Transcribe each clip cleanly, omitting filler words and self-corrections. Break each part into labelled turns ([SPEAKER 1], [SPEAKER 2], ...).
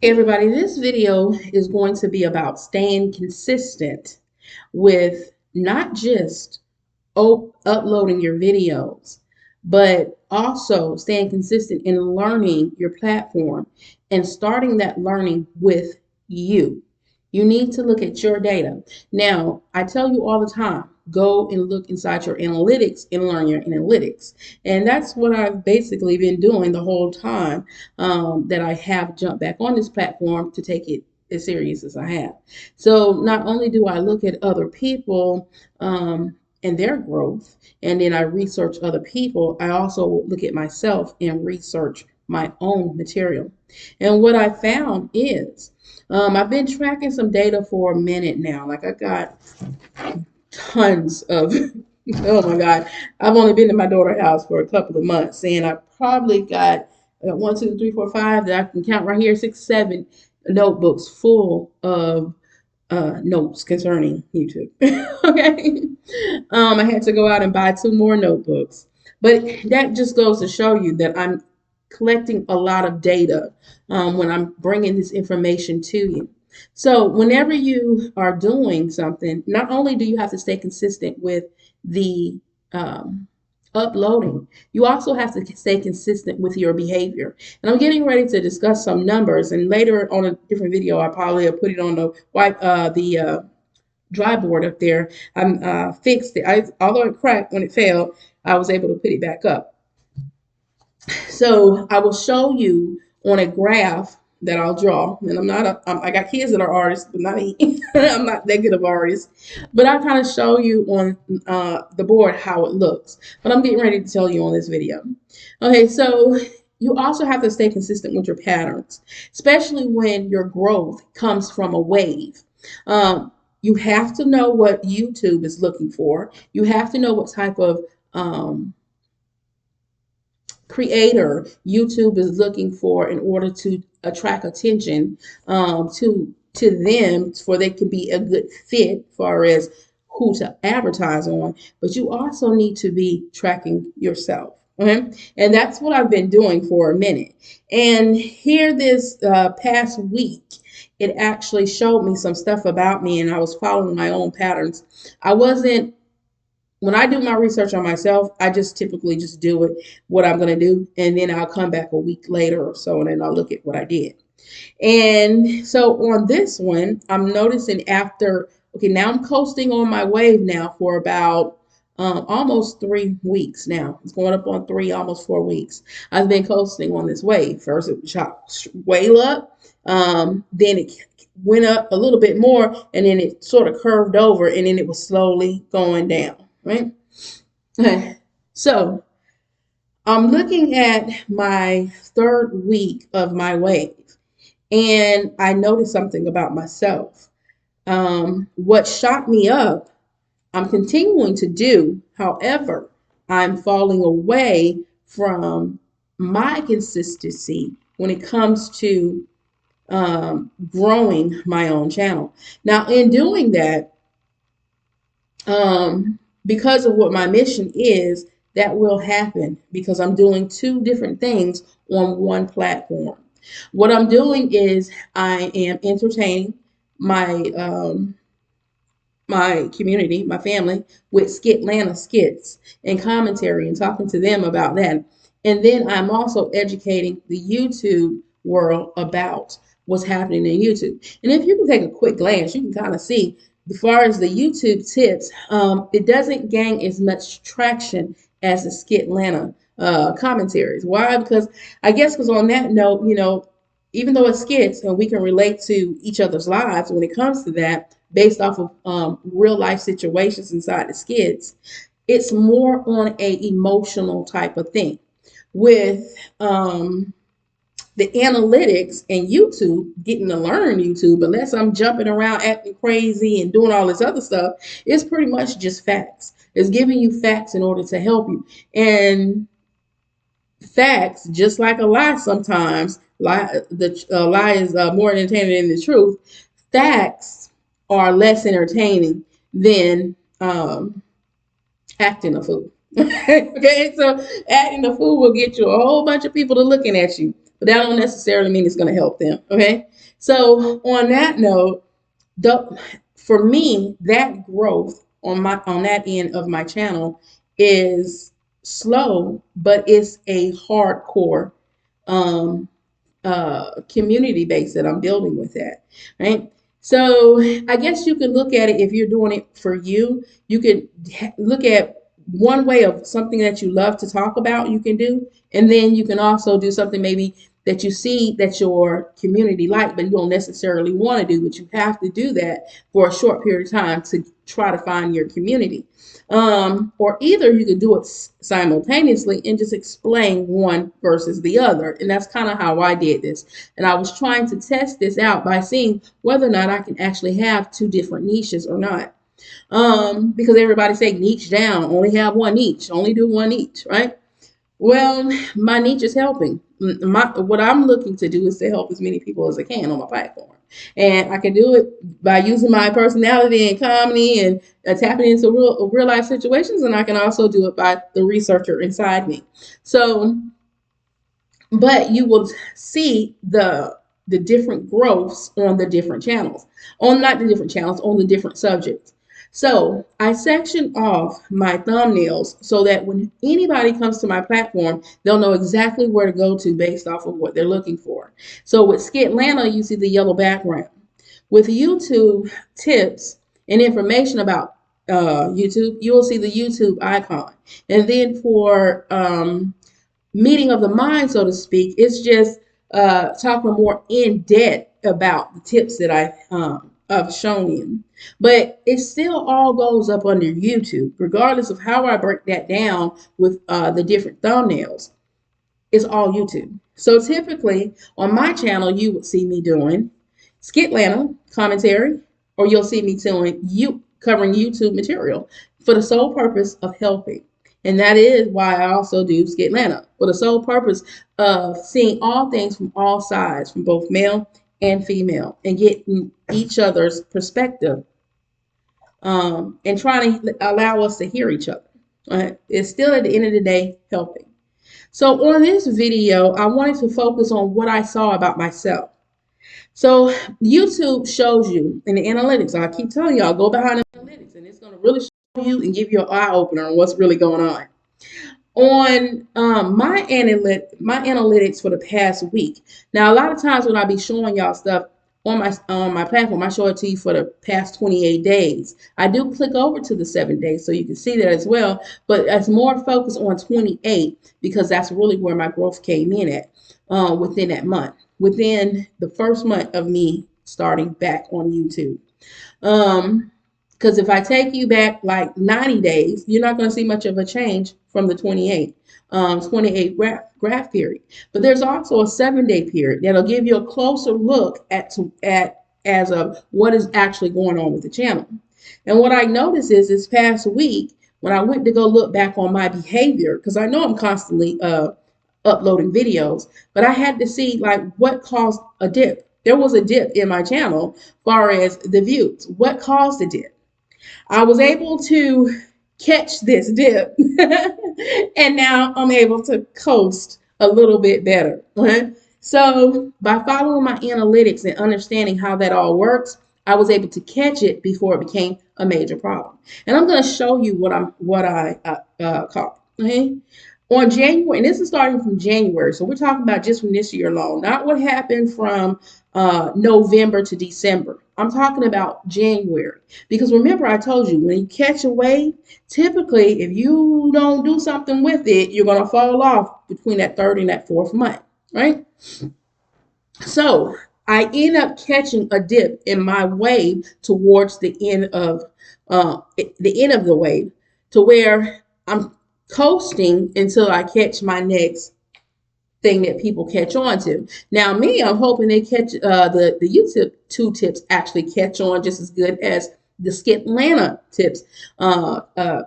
[SPEAKER 1] Hey everybody, this video is going to be about staying consistent with not just uploading your videos, but also staying consistent in learning your platform and starting that learning with you. You need to look at your data. Now, I tell you all the time, go and look inside your analytics and learn your analytics. And that's what I've basically been doing the whole time that I have jumped back on this platform to take it as serious as I have. So not only do I look at other people, and their growth, and then I research other people, I also look at myself and research my own material. And what I found is I've been tracking some data for a minute now. Like I got tons of, oh my God, I've only been in my daughter's house for a couple of months, and I probably got one, two, three, four, five that I can count right here, six, seven notebooks full of notes concerning YouTube. Okay. I had to go out and buy two more notebooks. But that just goes to show you that I'm collecting a lot of data when I'm bringing this information to you. So, whenever you are doing something, not only do you have to stay consistent with the um, uploading, you also have to stay consistent with your behavior. And I'm getting ready to discuss some numbers, and later on a different video, I probably will put it on the dry board up there. I'm fixed it. Although it cracked when it fell, I was able to put it back up. So I will show you on a graph that I'll draw. And I got kids that are artists, but not me. I'm not that good of an artist. But I kind of show you on the board how it looks. But I'm getting ready to tell you on this video. Okay, so you also have to stay consistent with your patterns, especially when your growth comes from a wave. You have to know what YouTube is looking for. You have to know what type of creator YouTube is looking for in order to attract attention to them, for they can be a good fit as far as who to advertise on. But you also need to be tracking yourself. Okay? And that's what I've been doing for a minute. And here this past week, it actually showed me some stuff about me, and I was following my own patterns. I wasn't When I do my research on myself, I just typically just do it, what I'm going to do, and then I'll come back a week later or so, and then I'll look at what I did. And so on this one, I'm noticing after, okay, now I'm coasting on my wave now for about almost 3 weeks now. It's going up on almost 4 weeks. I've been coasting on this wave. First, it shot way up. Then it went up a little bit more, and then it sort of curved over, and then it was slowly going down, right? So I'm looking at my third week of my wave, and I noticed something about myself. What shot me up, I'm continuing to do. However, I'm falling away from my consistency when it comes to growing my own channel. Now, in doing that, because of what my mission is, that will happen because I'm doing two different things on one platform. What I'm doing is I am entertaining my my community, my family, with Skitlanta skits and commentary and talking to them about that. And then I'm also educating the YouTube world about what's happening in YouTube. And if you can take a quick glance, you can kind of see, as far as the YouTube tips, it doesn't gain as much traction as the Skitlanta commentaries. Why? Because I guess because on that note, even though it's skits and we can relate to each other's lives when it comes to that, based off of real life situations inside the skits, it's more on a emotional type of thing. With the analytics and YouTube, getting to learn YouTube, unless I'm jumping around acting crazy and doing all this other stuff, it's pretty much just facts. It's giving you facts in order to help you. And facts, just like a lie sometimes, the lie is more entertaining than the truth. Facts are less entertaining than acting a fool. Okay, so acting a fool will get you a whole bunch of people to looking at you. but that don't necessarily mean it's going to help them. Okay. So on that note, the, for me, that growth on that end of my channel is slow, but it's a hardcore um, community base that I'm building with that, right? So I guess you can look at it if you're doing it for you. You could look at one way of something that you love to talk about, you can do. And then you can also do something maybe that you see that your community like, but you don't necessarily want to do, but you have to do that for a short period of time to try to find your community. Or either you could do it simultaneously and just explain one versus the other. And that's kind of how I did this. And I was trying to test this out by seeing whether or not I can actually have two different niches or not. Because everybody say niche down, only have one niche, only do one niche, right? Well, my niche is helping. What I'm looking to do is to help as many people as I can on my platform. And I can do it by using my personality and comedy and tapping into real life situations. And I can also do it by the researcher inside me. So, but you will see the different growths on the different channels, on not the different channels, on the different subjects. So I section off my thumbnails so that when anybody comes to my platform, they'll know exactly where to go to based off of what they're looking for. So with Skitlanta, you see the yellow background. With YouTube tips and information about YouTube, you will see the YouTube icon. And then for meeting of the mind, so to speak, it's just talking more in depth about the tips that I've shown you. But it still all goes up under YouTube, regardless of how I break that down with the different thumbnails. It's all YouTube. So typically on my channel, you would see me doing Skitlanta commentary, or you'll see me doing covering YouTube material for the sole purpose of helping. And that is why I also do Skitlanta, for the sole purpose of seeing all things from all sides, from both male and female, and getting each other's perspective, and trying to allow us to hear each other. It's still at the end of the day helping. So on this video, I wanted to focus on what I saw about myself. So YouTube shows you in the analytics. I keep telling y'all, go behind the analytics, and it's going to really show you and give you an eye opener on what's really going on. On my analytics for the past week. Now, a lot of times when I be showing y'all stuff on my platform, I show it to you for the past 28 days. I do click over to the 7 days so you can see that as well, but it's more focused on 28 because that's really where my growth came in at within that month, within the first month of me starting back on YouTube. Because if I take you back like 90 days, you're not going to see much of a change from the 28 graph period. But there's also a 7-day period that'll give you a closer look at as of what is actually going on with the channel. And what I noticed is this past week, when I went to go look back on my behavior, because I know I'm constantly uploading videos, but I had to see like what caused a dip. There was a dip in my channel as far as the views. What caused the dip? I was able to catch this dip and now I'm able to coast a little bit better. Right? So by following my analytics and understanding how that all works, I was able to catch it before it became a major problem. And I'm going to show you what I caught. Okay? On January, and this is starting from January, so we're talking about just from this year alone, not what happened from November to December. I'm talking about January. Because remember, I told you, when you catch a wave, typically, if you don't do something with it, you're going to fall off between that third and that fourth month, right? So I end up catching a dip in my wave towards the end of the wave, to where I'm coasting until I catch my next thing that people catch on to. Now, me, I'm hoping they catch the YouTube 2 tips actually catch on just as good as the Skitlanta tips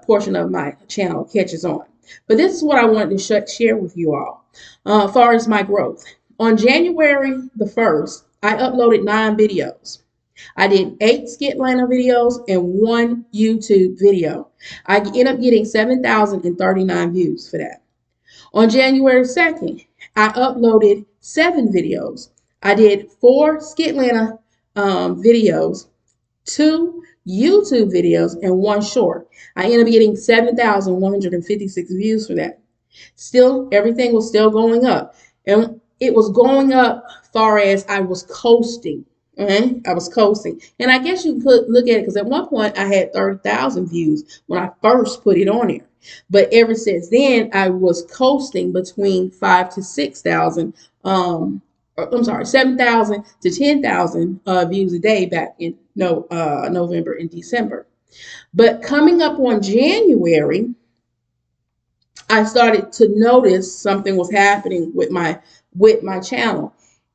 [SPEAKER 1] portion of my channel catches on. But this is what I wanted to share with you all as far as my growth. On January the 1st, I uploaded 9 videos. I did 8 Skitlanta videos and 1 YouTube video. I ended up getting 7,039 views for that. On January 2nd, I uploaded 7 videos. I did 4 Skitlanta videos, 2 YouTube videos, and 1 short. I ended up getting 7,156 views for that. Still, everything was still going up. And it was going up far as I was coasting. Okay? I was coasting. And I guess you could look at it because at one point I had 30,000 views when I first put it on there. But ever since then, I was coasting between 5 to 6,000. I'm sorry, 7,000 to 10,000 views a day back in November and December. But coming up on January, I started to notice something was happening with my channel,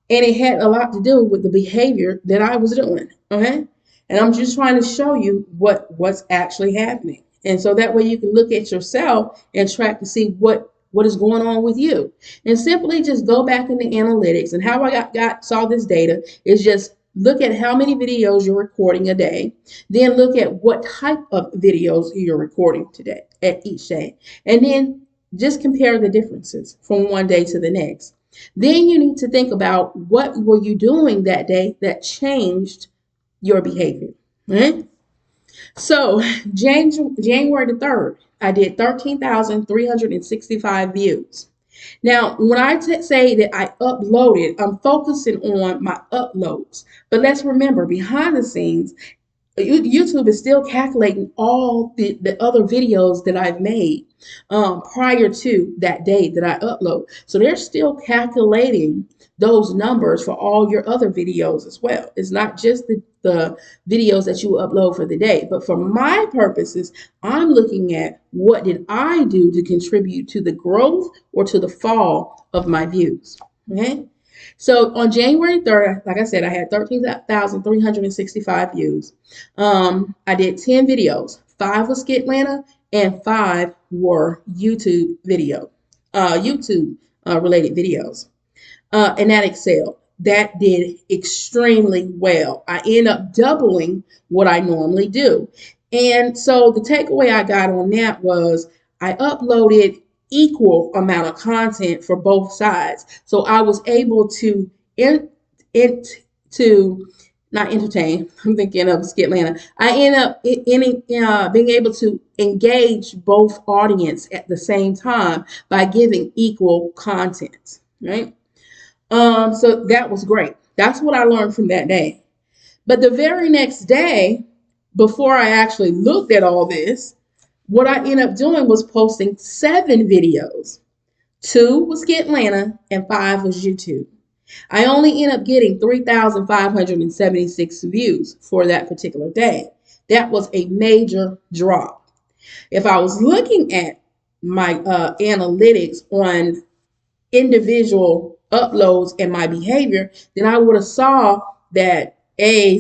[SPEAKER 1] and it had a lot to do with the behavior that I was doing. Okay, and I'm just trying to show you what's actually happening, and so that way you can look at yourself and track to see what is going on with you, and simply just go back into analytics. And how I saw this data is just look at how many videos you're recording a day, then look at what type of videos you're recording today at each day, and then just compare the differences from one day to the next. Then you need to think about what were you doing that day that changed your behavior. Right? So January the 3rd, I did 13,365 views. Now, when I say that I uploaded, I'm focusing on my uploads. But let's remember, behind the scenes, YouTube is still calculating all the other videos that I've made prior to that day that I upload. So they're still calculating those numbers for all your other videos as well. It's not just the videos that you upload for the day, but for my purposes, I'm looking at what did I do to contribute to the growth or to the fall of my views. Okay. So on January 3rd, like I said, I had 13,365 views. I did 10 videos. 5 was Skitlanta and 5 were YouTube related videos. And that excelled. That did extremely well. I end up doubling what I normally do. And so the takeaway I got on that was I uploaded equal amount of content for both sides. So I was able to not entertain. I'm thinking of Skitlanta. I end up being able to engage both audience at the same time by giving equal content. Right. So that was great. That's what I learned from that day. But the very next day, before I actually looked at all this, what I ended up doing was posting 7 videos. 2 was Skitlanta and 5 was YouTube. I only ended up getting 3,576 views for that particular day. That was a major drop. If I was looking at my analytics on individual uploads and my behavior, then I would have saw that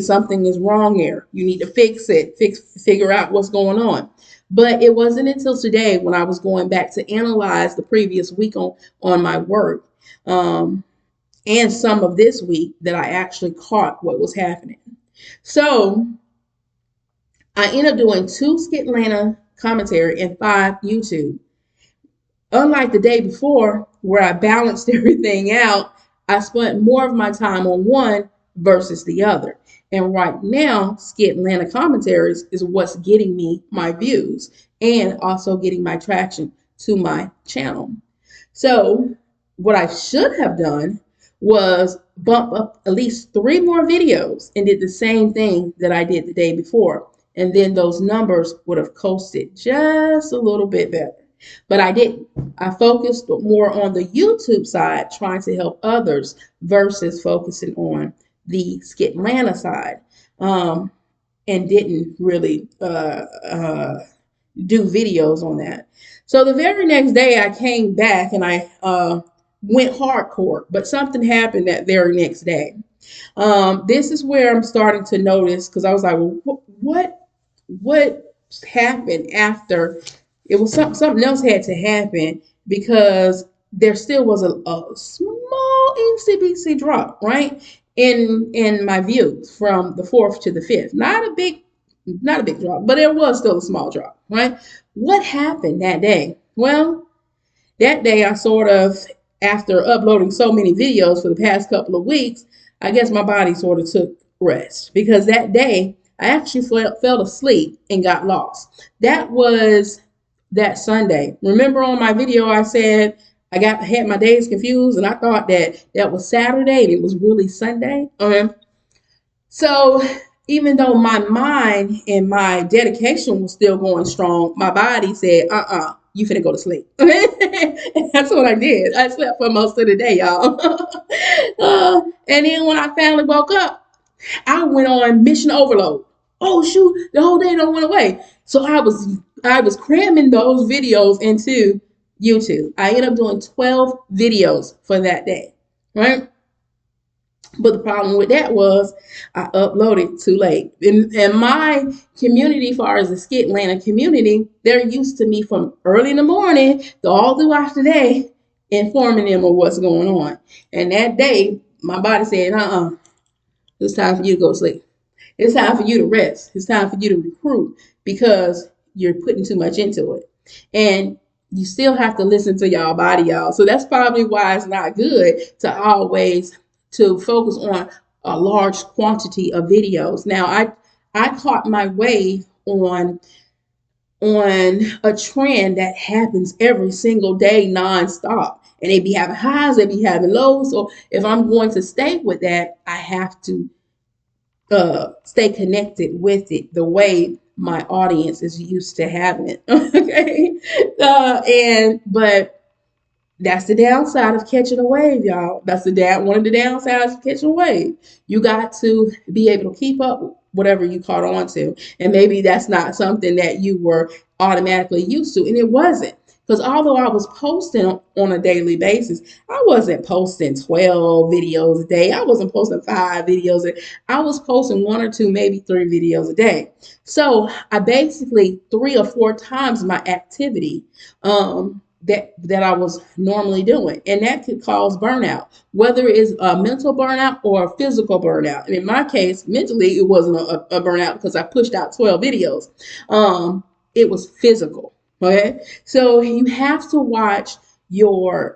[SPEAKER 1] something is wrong here. You need to fix it, figure out what's going on. But it wasn't until today when I was going back to analyze the previous week on my work and some of this week that I actually caught what was happening. So I ended up doing 2 Skitlanta commentary and 5 YouTube. Unlike the day before, where I balanced everything out, I spent more of my time on one versus the other. And right now, Skitlanta commentaries is what's getting me my views and also getting my traction to my channel. So what I should have done was bump up at least 3 more videos and did the same thing that I did the day before. And then those numbers would have coasted just a little bit better. But I didn't. I focused more on the YouTube side, trying to help others versus focusing on the Skitlanta side, and didn't really do videos on that. So the very next day I came back and I went hardcore, but something happened that very next day. This is where I'm starting to notice, because I was like, well, what happened after? It was something else had to happen, because there still was a small NCBC drop, right, in my views from the 4th to the 5th. Not a big drop, but it was still a small drop, right? What happened that day? Well, that day I sort of after uploading so many videos for the past couple of weeks, I guess my body sort of took rest because that day I actually fell asleep and got lost. That was that Sunday. Remember on my video I said had my days confused and I thought that was Saturday and it was really Sunday. So even though my mind and my dedication was still going strong, my body said, you finna go to sleep. And that's what I did. I slept for most of the day, y'all. And then when I finally woke up, I went on mission overload. Oh shoot, the whole day don't went away. So I was cramming those videos into YouTube. I ended up doing 12 videos for that day, right? But the problem with that was I uploaded too late. In my community, as far as the Skit Atlanta community, they're used to me from early in the morning to all throughout the day informing them of what's going on. And that day, my body said, it's time for you to go to sleep. It's time for you to rest. It's time for you to recruit because you're putting too much into it. And you still have to listen to y'all body, y'all. So that's probably why it's not good to focus on a large quantity of videos. Now, I caught my way on a trend that happens every single day nonstop. And they be having highs, they be having lows. So if I'm going to stay with that, I have to stay connected with it the way my audience is used to having it. Okay. But that's the downside of catching a wave, y'all. That's one of the downsides of catching a wave. You got to be able to keep up with whatever you caught on to. And maybe that's not something that you were automatically used to. And it wasn't. Because although I was posting on a daily basis, I wasn't posting 12 videos a day. I wasn't posting 5 videos a day. I was posting 1 or 2, maybe 3 videos a day. So I basically 3 or 4 times my activity that I was normally doing. And that could cause burnout, whether it's a mental burnout or a physical burnout. And in my case, mentally, it wasn't a burnout because I pushed out 12 videos. It was physical. Okay. So you have to watch your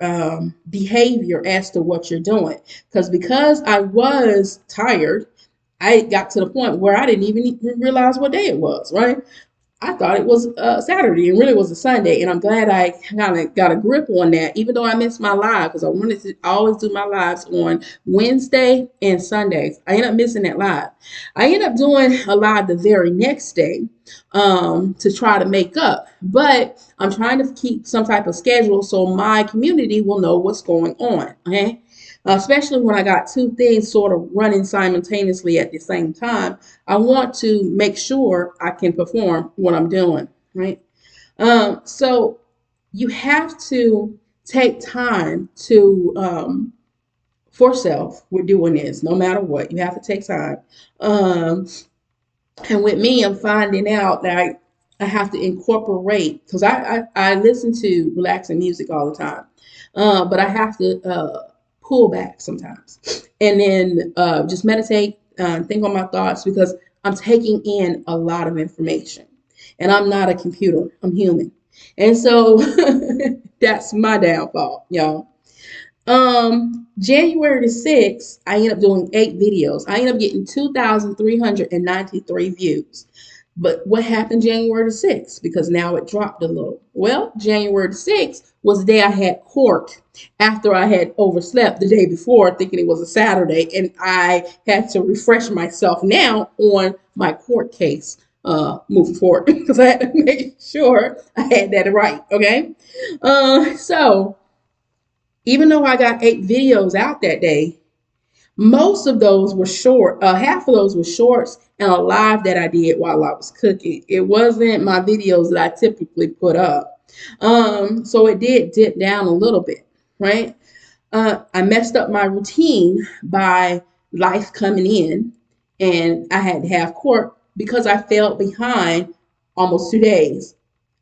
[SPEAKER 1] behavior as to what you're doing. Because I was tired, I got to the point where I didn't even realize what day it was, right? I thought it was Saturday and really was a Sunday. And I'm glad I kind of got a grip on that, even though I missed my live because I always do my lives on Wednesday and Sundays. I ended up missing that live. I ended up doing a live the very next day to try to make up. But I'm trying to keep some type of schedule so my community will know what's going on. Okay. Especially when I got 2 things sort of running simultaneously at the same time, I want to make sure I can perform what I'm doing, right? So you have to take time for self. We're doing this no matter what. You have to take time. And with me, I'm finding out that I have to incorporate because I listen to relaxing music all the time, but I have to pull back sometimes and then just meditate, think on my thoughts because I'm taking in a lot of information and I'm not a computer, I'm human. And so that's my downfall, y'all. January the 6th, I ended up doing 8 videos. I ended up getting 2,393 views. But what happened January the 6th? Because now it dropped a little. Well, January the 6th was the day I had court after I had overslept the day before thinking it was a Saturday. And I had to refresh myself now on my court case moving forward because I had to make sure I had that right. Okay. So even though I got 8 videos out that day, most of those were short. Half of those were shorts and a live that I did while I was cooking. It wasn't my videos that I typically put up. So it did dip down a little bit, right? I messed up my routine by life coming in and I had to have court because I fell behind almost 2 days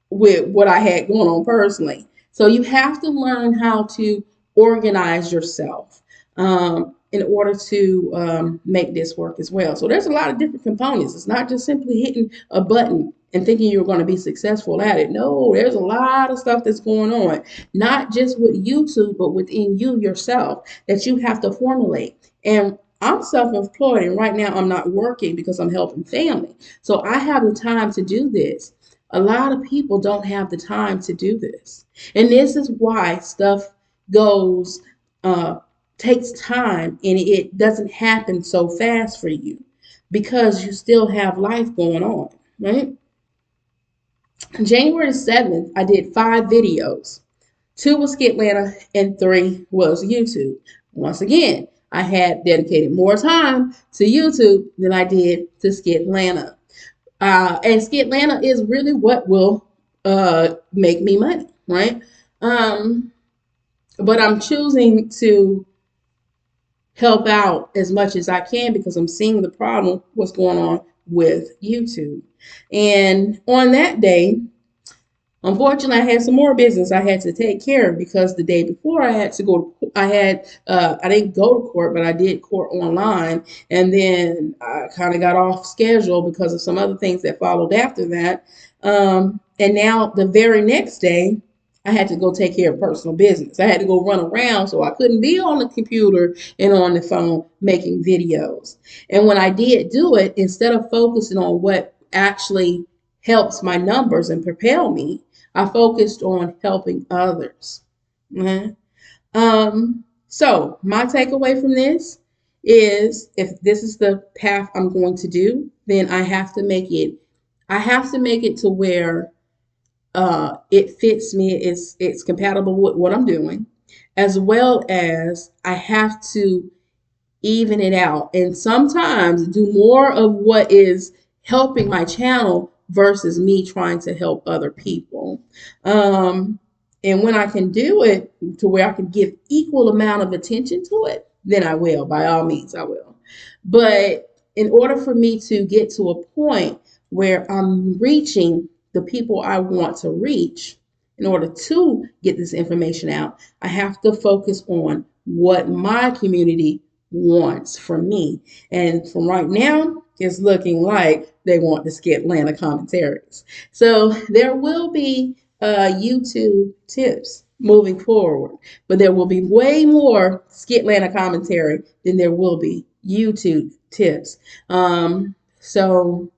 [SPEAKER 1] with what I had going on personally. So you have to learn how to organize yourself in order to make this work as well. So there's a lot of different components. It's not just simply hitting a button and thinking you're going to be successful at it. No, there's a lot of stuff that's going on, not just with YouTube, but within you yourself that you have to formulate. And I'm self-employed, and right now I'm not working because I'm helping family. So I have the time to do this. A lot of people don't have the time to do this. And this is why stuff goes, uh, takes time, and it doesn't happen so fast for you because you still have life going on, right? January 7th, I did 5 videos. 2 was Skitlanta and 3 was YouTube. Once again, I had dedicated more time to YouTube than I did to Skitlanta. And Skitlanta is really what will make me money, right? But I'm choosing to help out as much as I can because I'm seeing the problem, what's going on with YouTube. And on that day, unfortunately, I had some more business I had to take care of because the day before I had to go to, I didn't go to court, but I did court online. And then I kind of got off schedule because of some other things that followed after that. And now the very next day, I had to go take care of personal business. I had to go run around, so I couldn't be on the computer and on the phone making videos. And when I did do it, instead of focusing on what actually helps my numbers and propel me, I focused on helping others. Okay? So my takeaway from this is if this is the path I'm going to do, then I have to make it, to where it fits me, it's compatible with what I'm doing, as well as I have to even it out and sometimes do more of what is helping my channel versus me trying to help other people. Um, and when I can do it to where I can give equal amount of attention to it, then I will. By all means, I will. But in order for me to get to a point where I'm reaching the people I want to reach, in order to get this information out, I have to focus on what my community wants from me. And from right now, it's looking like they want the Skitlanta commentaries. So there will be YouTube tips moving forward, but there will be way more Skitlanta commentary than there will be YouTube tips. So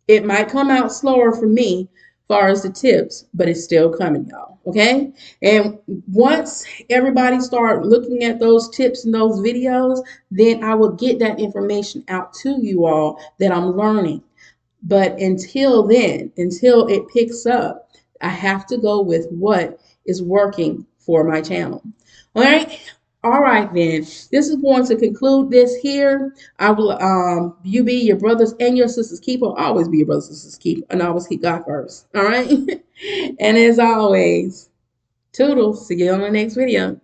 [SPEAKER 1] it might come out slower for me as far as the tips, but it's still coming, y'all. Okay? And once everybody start looking at those tips and those videos, then I will get that information out to you all that I'm learning. But until then, until it picks up, I have to go with what is working for my channel. All right. All right, then. This is going to conclude this here. I will you be your brothers and your sisters keeper. Always be your brothers and sisters keeper. And always keep God first. All right. And as always, toodles. See you on the next video.